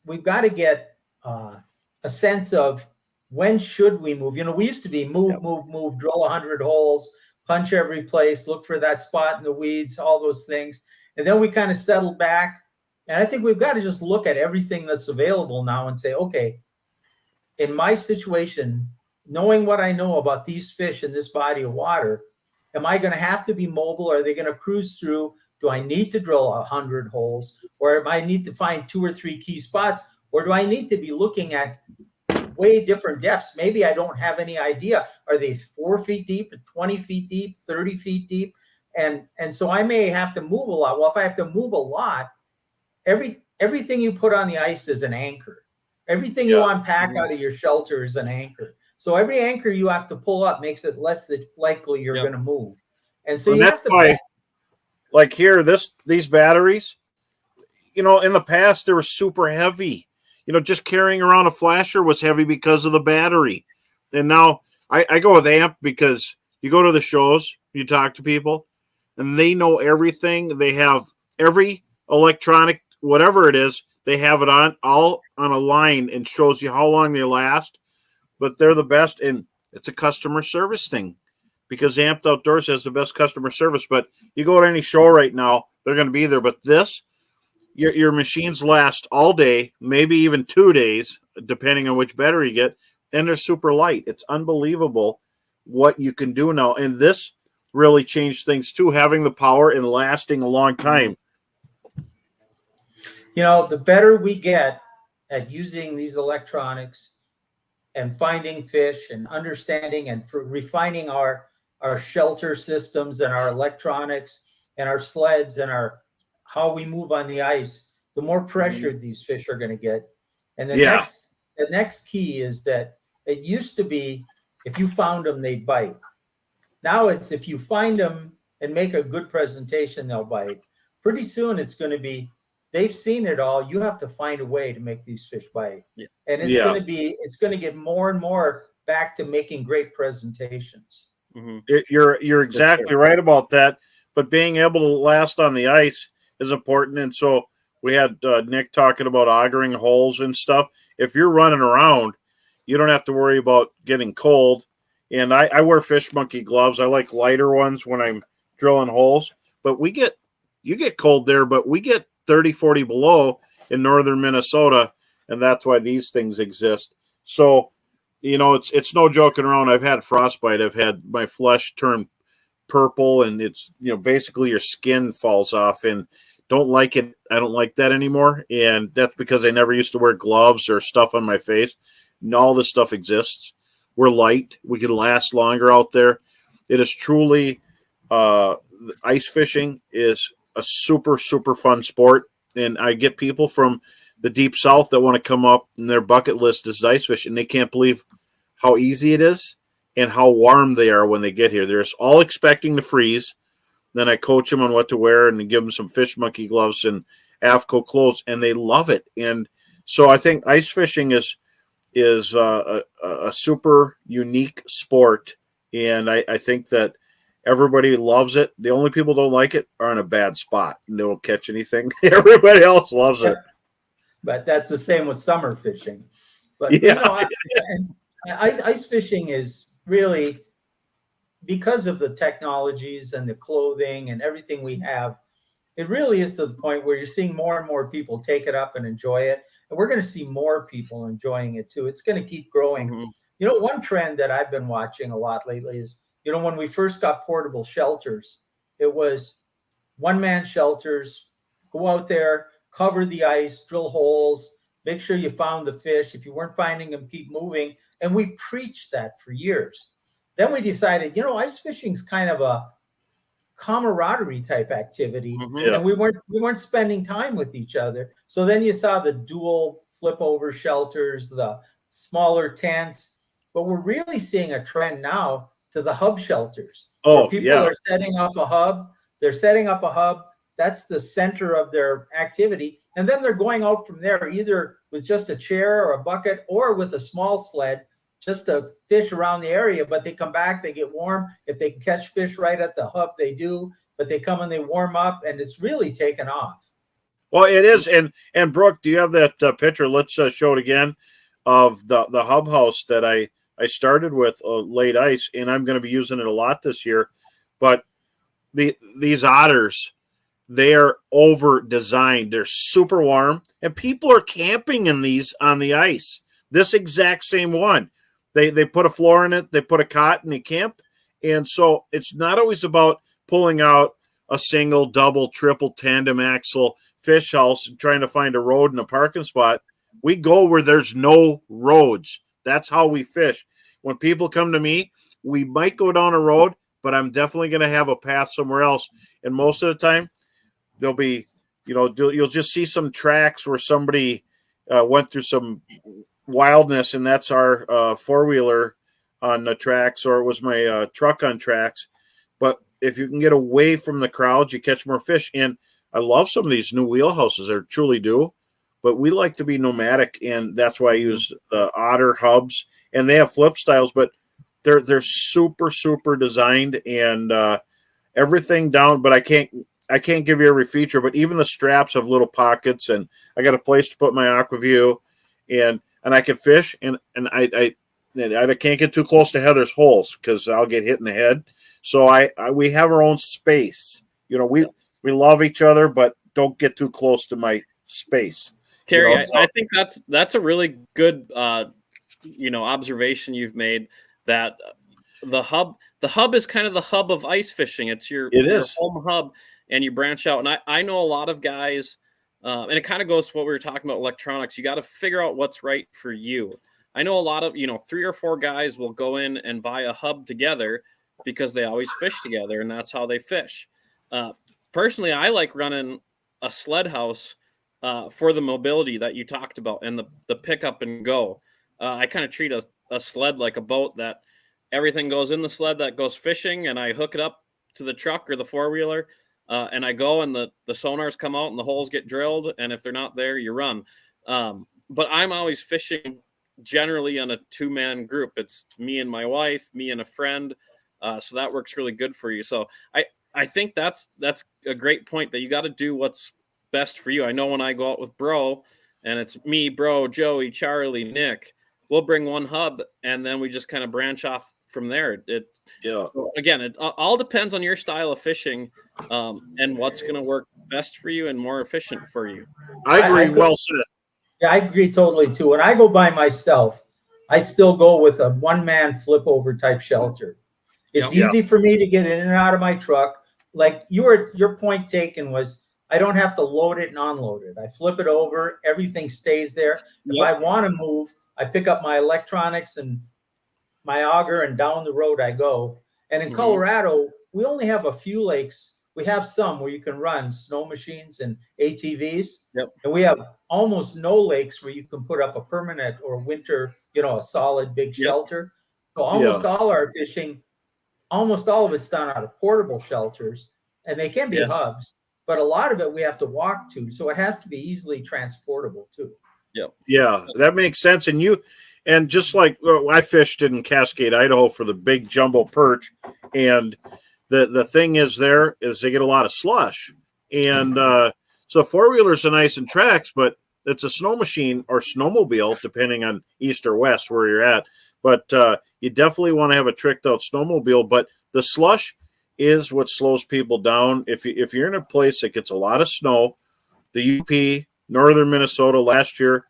we've got to get a sense of, when should we move? We used to be move, drill 100 holes, punch every place, look for that spot in the weeds, all those things. And then we kind of settled back. And I think we've got to just look at everything that's available now and say, okay, in my situation, knowing what I know about these fish in this body of water, Am I going to have to be mobile? Are they going to cruise through? Do I need to drill 100 holes, or am I need to find 2 or 3 key spots, or do I need to be looking at way different depths? Maybe I don't have any idea. Are they 4 feet deep, 20 feet deep, 30 feet deep? And so I may have to move a lot. Well, if I have to move a lot, everything you put on the ice is an anchor. Everything you unpack out of your shelter is an anchor. So every anchor you have to pull up makes it less likely you're going to move. And so you have to. Like here, these batteries, in the past they were super heavy. Just carrying around a flasher was heavy because of the battery. And now I go with amp because you go to the shows, you talk to people, and they know everything. They have every electronic, whatever it is, they have it all on a line and shows you how long they last. But they're the best, and it's a customer service thing because Amped Outdoors has the best customer service. But you go to any show right now, they're going to be there. But your machines last all day, maybe even 2 days, depending on which battery you get, and they're super light. It's unbelievable what you can do now. And this really changed things too, having the power and lasting a long time. The better we get at using these electronics and finding fish and understanding and refining our shelter systems and our electronics and our sleds and how we move on the ice, the more pressured these fish are going to get. And the next key is that it used to be if you found them, they'd bite. Now it's if you find them and make a good presentation, they'll bite. Pretty soon it's going to be they've seen it all. You have to find a way to make these fish bite. Yeah. And it's going to get more and more back to making great presentations. Mm-hmm. You're exactly right about that. But being able to last on the ice is important. And so we had Nick talking about augering holes and stuff. If you're running around, you don't have to worry about getting cold. And I wear fish monkey gloves. I like lighter ones when I'm drilling holes. But you get cold there, but we get 30, 40 below in northern Minnesota, and that's why these things exist. So, it's no joking around. I've had frostbite. I've had my flesh turn purple, and it's, basically your skin falls off, and don't like it. I don't like that anymore, and that's because I never used to wear gloves or stuff on my face. And all this stuff exists. We're light. We can last longer out there. It is truly ice fishing is a super, super fun sport. And I get people from the deep south that want to come up and their bucket list is ice fishing. They can't believe how easy it is and how warm they are when they get here. They're all expecting to freeze. Then I coach them on what to wear and give them some fish monkey gloves and AFCO clothes, and they love it. And so I think ice fishing is a super unique sport. And I think that everybody loves it. The only people who don't like it are in a bad spot and they don't catch anything. Everybody else loves it. But that's the same with summer fishing. But ice fishing is really, because of the technologies and the clothing and everything we have, it really is to the point where you're seeing more and more people take it up and enjoy it. And we're going to see more people enjoying it too. It's going to keep growing. Mm-hmm. One trend that I've been watching a lot lately is, when we first got portable shelters, it was one-man shelters, go out there, cover the ice, drill holes, make sure you found the fish. If you weren't finding them, keep moving. And we preached that for years. Then we decided, ice fishing is kind of a camaraderie type activity. Mm-hmm. And we weren't spending time with each other. So then you saw the dual flip over shelters, the smaller tents, but we're really seeing a trend now to the hub shelters. Oh, people are setting up a hub. They're setting up a hub. That's the center of their activity. And then they're going out from there, either with just a chair or a bucket or with a small sled, just to fish around the area. But they come back, they get warm. If they can catch fish right at the hub, they do. But they come and they warm up, and it's really taken off. Well, it is. And Brooke, do you have that picture? Let's show it again of the hub house that I started with late ice, and I'm going to be using it a lot this year. But these otters, they are over designed. They're super warm, and people are camping in these on the ice. This exact same one, they put a floor in it, they put a cot, and they camp. And so it's not always about pulling out a single, double, triple, tandem axle fish house and trying to find a road and a parking spot. We go where there's no roads. That's how we fish. When people come to me, we might go down a road, but I'm definitely going to have a path somewhere else. And most of the time, there'll be, you'll just see some tracks where somebody went through some wildness, and that's our four-wheeler on the tracks, or it was my truck on tracks. But if you can get away from the crowds, you catch more fish. And I love some of these new wheelhouses. They truly do. But we like to be nomadic, and that's why I use the Otter hubs. And they have flip styles, but they're super, super designed and everything down. But I can't give you every feature. But even the straps have little pockets, and I got a place to put my AquaView, and I can fish. And I can't get too close to Heather's holes because I'll get hit in the head. So we have our own space. We love each other, but don't get too close to my space. Terry, I think that's a really good observation you've made, that the hub is kind of the hub of ice fishing. It's your home hub, and you branch out. And I know a lot of guys, and it kind of goes to what we were talking about electronics. You got to figure out what's right for you. I know a lot of 3 or 4 guys will go in and buy a hub together because they always fish together, and that's how they fish. Personally, I like running a sled house for the mobility that you talked about and the pick up and go. I kind of treat a sled like a boat, that everything goes in the sled that goes fishing, and I hook it up to the truck or the four-wheeler, and I go, and the sonars come out and the holes get drilled, and if they're not there, you run. But I'm always fishing generally on a 2-man group. It's me and my wife, me and a friend, so that works really good for you. So I think that's a great point, that you got to do what's best for you. I know when I go out with Bro, and it's me, Bro, Joey, Charlie, Nick, we'll bring one hub, and then we just kind of branch off from there. So again, it all depends on your style of fishing, and what's going to work best for you and more efficient for you. I agree. Well said. Yeah, I agree totally too. When I go by myself, I still go with a 1-man flip over type shelter. It's easy for me to get in and out of my truck. Like your point taken was, I don't have to load it and unload it. I flip it over, everything stays there. If I want to move, I pick up my electronics and my auger, and down the road I go. And in Colorado, we only have a few lakes. We have some where you can run snow machines and ATVs. Yep. And we have almost no lakes where you can put up a permanent or winter, a solid big shelter. So almost all our fishing, almost all of it's done out of portable shelters, and they can be hubs, but a lot of it we have to walk to. So it has to be easily transportable too. Yep. Yeah, that makes sense. And just like I fished in Cascade, Idaho for the big jumbo perch, and the thing is they get a lot of slush, and so four-wheelers are nice in tracks, but it's a snow machine or snowmobile depending on east or west where you're at. But you definitely want to have a tricked out snowmobile. But the slush is what slows people down. If you're in a place that gets a lot of snow, the UP, northern Minnesota last year,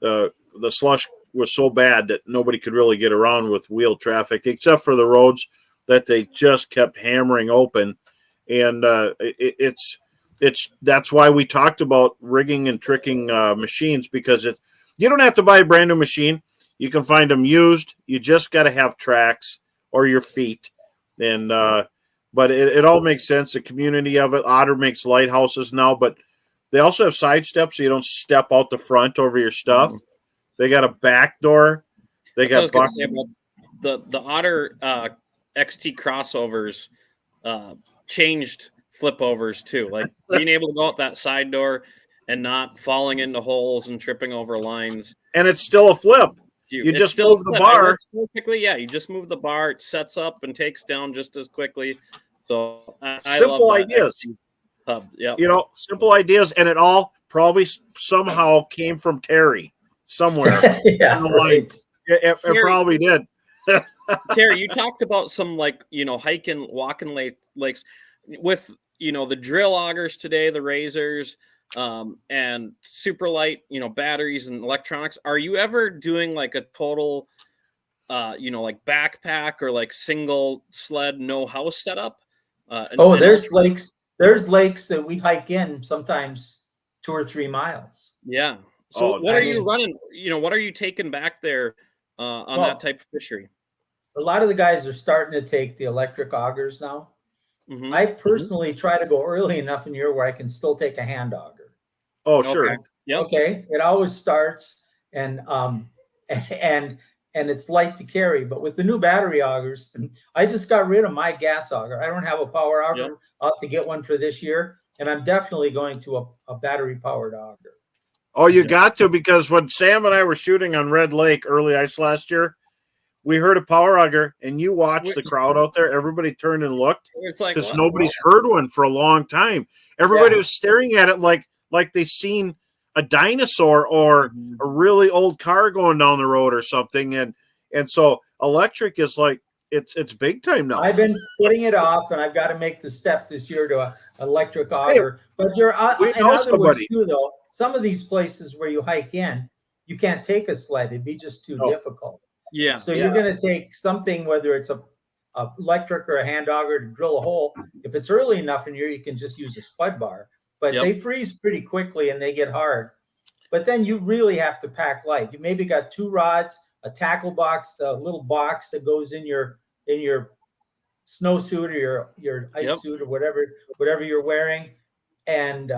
the slush was so bad that nobody could really get around with wheel traffic, except for the roads that they just kept hammering open. And that's why we talked about rigging and tricking machines, because you don't have to buy a brand new machine. You can find them used. You just got to have tracks or your feet. And but it all makes sense. The community of it. Otter makes lighthouses now, but they also have side steps so you don't step out the front over your stuff. They got a back door. They got the Otter XT crossovers changed flip overs too. Like being able to go out that side door and not falling into holes and tripping over lines. And it's still a flip. You just move the bar. Quickly, you just move the bar. It sets up and takes down just as quickly. So I simple love ideas. Hub. Yeah, simple ideas, and it all probably somehow came from Terry somewhere. Right. It probably did. Terry, you talked about some hiking, walking lakes with the drill augers today, the razors, and super light batteries and electronics. Are you ever doing like a total like backpack or like single sled, no house setup. There's lakes. There's lakes that we hike in sometimes 2 or 3 miles. Yeah. So what are you running? What are you taking back there on that type of fishery? A lot of the guys are starting to take the electric augers now. Mm-hmm. I personally try to go early enough in the year where I can still take a hand auger. Oh, sure. Okay. Yep. Okay. It always starts and it's light to carry. But with the new battery augers, I just got rid of my gas auger. I don't have a power auger. Yep. I'll have to get one for this year. And I'm definitely going to a battery powered auger. Oh, you got to, because when Sam and I were shooting on Red Lake early ice last year, we heard a power auger, and you watched the crowd out there. Everybody turned and looked, it's like, because nobody's heard one for a long time. Everybody was staring at it like they seen a dinosaur or a really old car going down the road or something. And so electric is like, it's big time now. I've been putting it off, and I've got to make the step this year to an electric auger. But you're in other words too, though. Some of these places where you hike in, you can't take a sled; it'd be just too difficult. Yeah. So you're going to take something, whether it's a electric or a hand auger, to drill a hole. If it's early enough in here, you can just use a spud bar. But they freeze pretty quickly and they get hard. But then you really have to pack light. You maybe got 2 rods, a tackle box, a little box that goes in your snowsuit or your ice suit or whatever you're wearing. And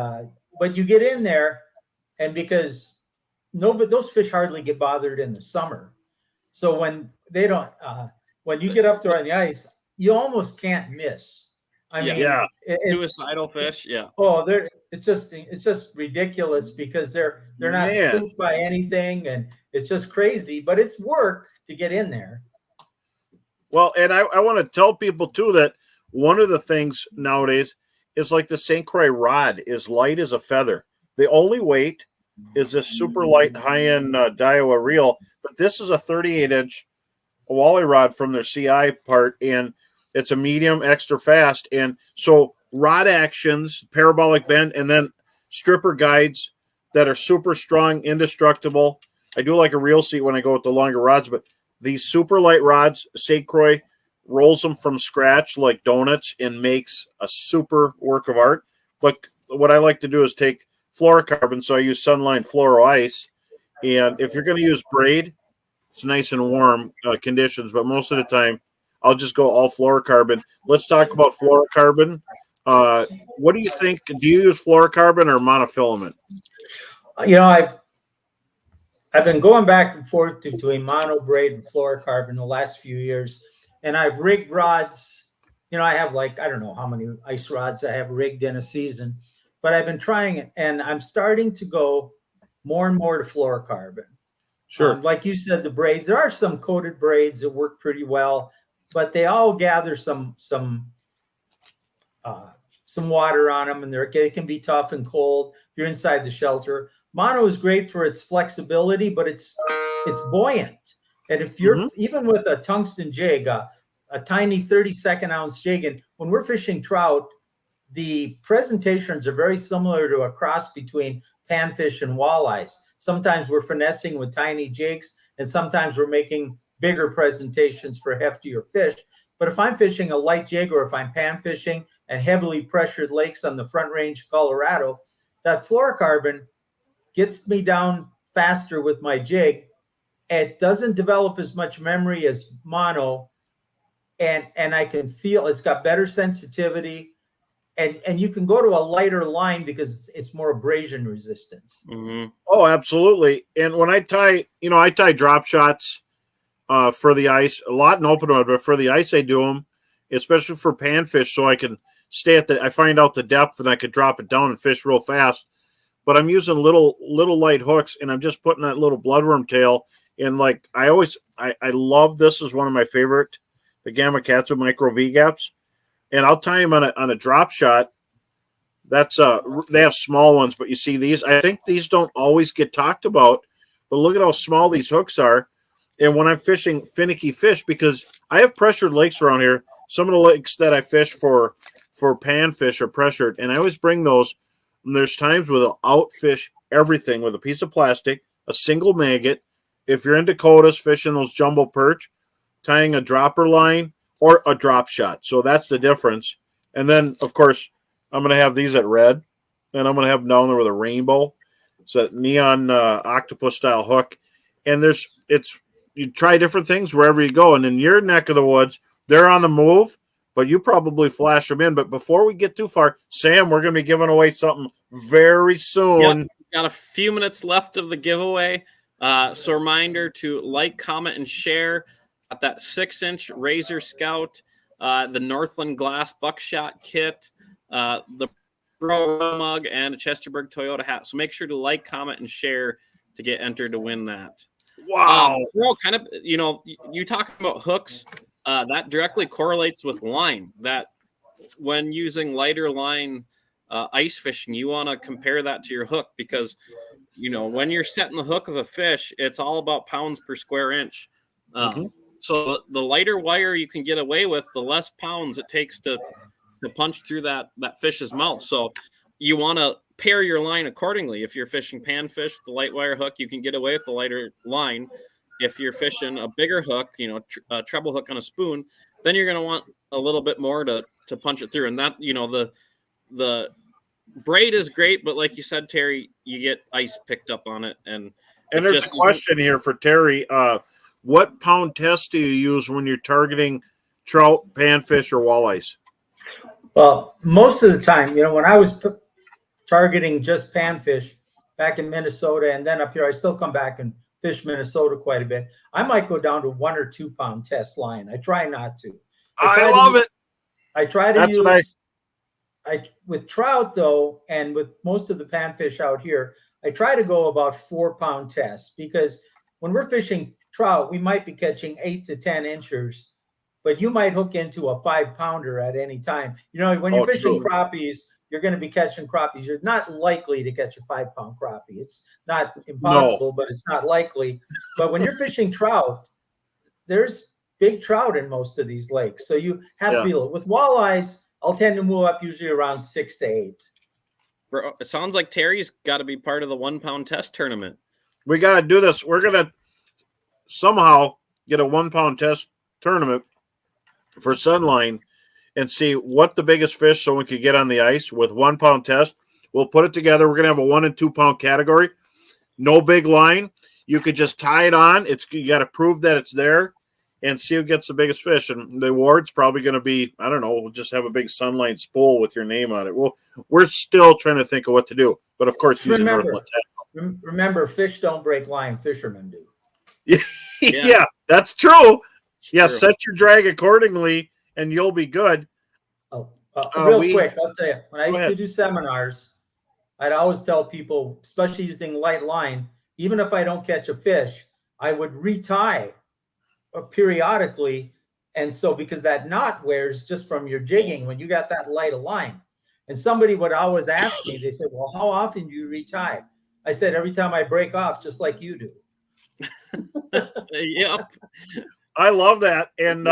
but you get in there, and because but those fish hardly get bothered in the summer. So when they don't, when you get up there on the ice, you almost can't miss. I mean, suicidal fish. Yeah. Oh, it's just ridiculous, because they're not spooked by anything, and it's just crazy. But it's work to get in there. Well, and I want to tell people too that one of the things nowadays is like the St. Croix rod is light as a feather. The only weight is this super light high-end Daiwa reel, but this is a 38-inch walleye rod from their CI part, and it's a medium, extra fast. And so rod actions, parabolic bend, and then stripper guides that are super strong, indestructible. I do like a reel seat when I go with the longer rods, but these super light rods, St. Croix rolls them from scratch like donuts and makes a super work of art. But what I like to do is take fluorocarbon, so I use Sunline Fluoro Ice. And if you're going to use braid, it's nice and warm conditions, but most of the time I'll just go all fluorocarbon. Let's talk about fluorocarbon. What do you think? Do you use fluorocarbon or monofilament? I've been going back and forth between mono braid and fluorocarbon the last few years, and I've rigged rods. I have I don't know how many ice rods I have rigged in a season, but I've been trying it, and I'm starting to go more and more to fluorocarbon. Sure. Like you said, the braids, there are some coated braids that work pretty well, but they all gather some water on them, and they can be tough and cold if you're inside the shelter. Mono is great for its flexibility, but it's buoyant. And if you're even with a tungsten jig, a tiny 32nd ounce jig, and when we're fishing trout, the presentations are very similar to a cross between panfish and walleyes. Sometimes we're finessing with tiny jigs, and sometimes we're making bigger presentations for heftier fish. But if I'm fishing a light jig, or if I'm pan fishing and heavily pressured lakes on the Front Range of Colorado, that fluorocarbon gets me down faster with my jig. It doesn't develop as much memory as mono, and I can feel it's got better sensitivity, and you can go to a lighter line because it's more abrasion resistance. Mm-hmm. Oh, absolutely. And when I tie drop shots for the ice, a lot in open water, but for the ice I do them, especially for panfish, so I can stay I find out the depth and I could drop it down and fish real fast. But I'm using little light hooks, and I'm just putting that little bloodworm tail in. Like I love this is one of my favorite, the Gamakatsu micro V gaps, and I'll tie them on a drop shot. That's they have small ones, but you see these. I think these don't always get talked about, but look at how small these hooks are. And when I'm fishing finicky fish, because I have pressured lakes around here, some of the lakes that I fish for panfish are pressured, and I always bring those. And there's times where they'll outfish everything with a piece of plastic, a single maggot. If you're in Dakotas fishing those jumbo perch, tying a dropper line or a drop shot. So that's the difference. And then, of course, I'm going to have these at red, and I'm going to have them down there with a rainbow. So neon octopus style hook. And you try different things wherever you go. And in your neck of the woods, they're on the move, but you probably flash them in. But before we get too far, Sam, we're going to be giving away something very soon. Yep. Got a few minutes left of the giveaway. So reminder to like, comment, and share. Got that 6-inch Razor Scout, the Northland Glass Buckshot Kit, the Bro mug, and a Chesterburg Toyota hat. So make sure to like, comment, and share to get entered to win that. Wow. Bro, kind of, you talking about hooks, that directly correlates with line. That when using lighter line ice fishing, you want to compare that to your hook because, when you're setting the hook of a fish, it's all about pounds per square inch. So the lighter wire you can get away with, the less pounds it takes to punch through that fish's mouth. So you want to pair your line accordingly. If you're fishing panfish, the light wire hook, you can get away with the lighter line. If you're fishing a bigger hook, a treble hook on a spoon, then you're going to want a little bit more to punch it through. And that, the braid is great, but like you said, Terry, you get ice picked up on it. And there's a question here for Terry. What pound test do you use when you're targeting trout, panfish, or walleyes? Well, most of the time, when I was targeting just panfish back in Minnesota and then up here, I still come back and fish Minnesota quite a bit. I might go down to 1 or 2 pound test line. I try not to. I love it. I try to use. With trout though, and with most of the panfish out here, I try to go about 4 pound tests because when we're fishing trout, we might be catching 8 to 10 inchers, but you might hook into a 5 pounder at any time. When you're fishing crappies, you're going to be catching crappies. You're not likely to catch a 5 pound crappie. It's not impossible, but it's not likely. But when you're fishing trout, there's big trout in most of these lakes. So you have to be with walleyes. I'll tend to move up usually around 6 to 8. Bro, it sounds like Terry's got to be part of the 1 pound test tournament. We got to do this. We're going to somehow get a 1 pound test tournament for Sunline and see what the biggest fish someone could get on the ice with 1 pound test. We'll put it together. We're going to have a 1 and 2 pound category. No big line. You could just tie it on. You got to prove that it's there and see who gets the biggest fish. And the award's probably going to be, I don't know, we'll just have a big Sunline spool with your name on it. We're still trying to think of what to do. But of course, remember, fish don't break line, fishermen do. Yeah, that's true. Set your drag accordingly and you'll be good. Real quick, I'll tell you, when I used to do seminars, I'd always tell people, especially using light line, even if I don't catch a fish, I would retie periodically. And so because that knot wears just from your jigging when you got that light of line. And somebody would always ask me, they said, well, how often do you retie? I said, every time I break off, just like you do. Yep. I love that. And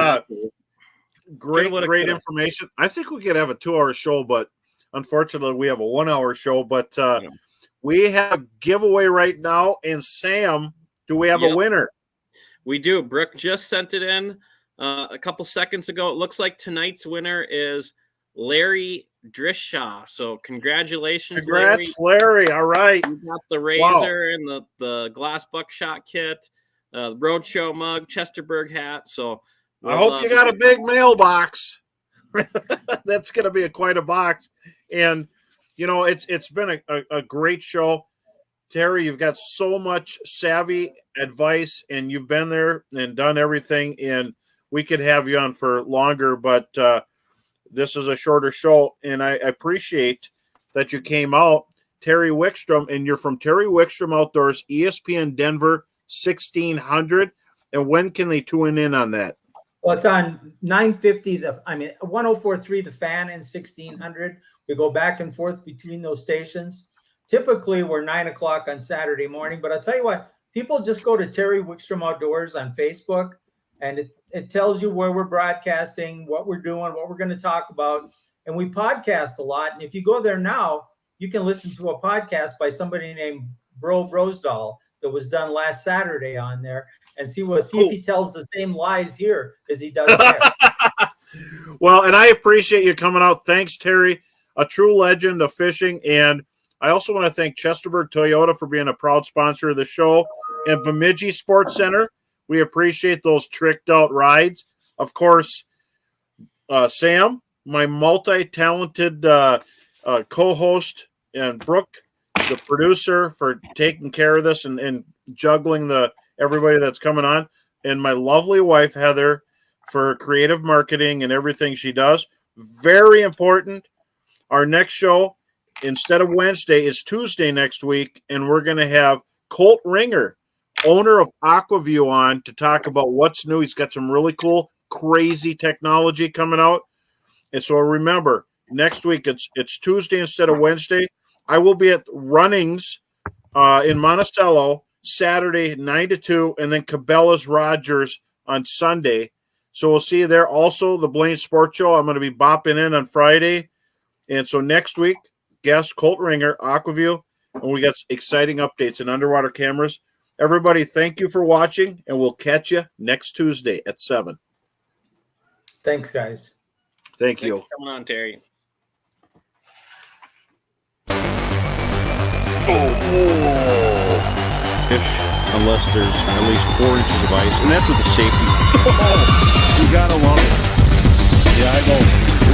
great information. I think we could have a 2-hour show, but unfortunately we have a 1-hour show. But we have a giveaway right now. And Sam, do we have a winner? We do. Brooke just sent it in a couple seconds ago. It looks like tonight's winner is Larry Drishaw. So congratulations, Congrats, Larry. All right. You got the Razor and the glass buckshot kit, the Roadshow mug, Chesterburg hat. So I hope you got a big mailbox. That's going to be quite a box. And, it's been a great show. Terry, you've got so much savvy advice, and you've been there and done everything, and we could have you on for longer, but this is a shorter show, and I appreciate that you came out. Terry Wickstrom, and you're from Terry Wickstrom Outdoors, ESPN Denver 1600, and when can they tune in on that? Well, it's on 950, 1043 The Fan and 1600. We go back and forth between those stations. Typically, we're 9 o'clock on Saturday morning, but I'll tell you what, people just go to Terry Wickstrom Outdoors on Facebook, and it tells you where we're broadcasting, what we're doing, what we're going to talk about. And we podcast a lot. And if you go there now, you can listen to a podcast by somebody named Brosdahl that was done last Saturday on there. and see if he tells the same lies here as he does there. Well, and I appreciate you coming out. Thanks, Terry, a true legend of fishing. And I also want to thank Chesterburg Toyota for being a proud sponsor of the show, and Bemidji Sports Center. We appreciate those tricked out rides. Of course, Sam, my multi-talented co-host, and Brooke, the producer, for taking care of this and juggling everybody that's coming on, and my lovely wife, Heather, for creative marketing and everything she does. Very important. Our next show, instead of Wednesday, is Tuesday next week, and we're going to have Colt Ringer, owner of Aquaview, on to talk about what's new. He's got some really cool, crazy technology coming out. And so remember, next week it's Tuesday instead of Wednesday. I will be at Runnings in Monticello Saturday 9 to 2, and then Cabela's Rogers on Sunday. So we'll see you there. Also, the Blaine Sports Show, I'm going to be bopping in on Friday. And so next week, guest Colt Ringer, Aquaview, and we got exciting updates and underwater cameras. Everybody, thank you for watching, and we'll catch you next Tuesday at 7. Thanks, guys. Thank you. Thanks for coming on, Terry. Fish unless there's at least 4 inches of ice, and that's with the safety. You gotta love it. Yeah, I know.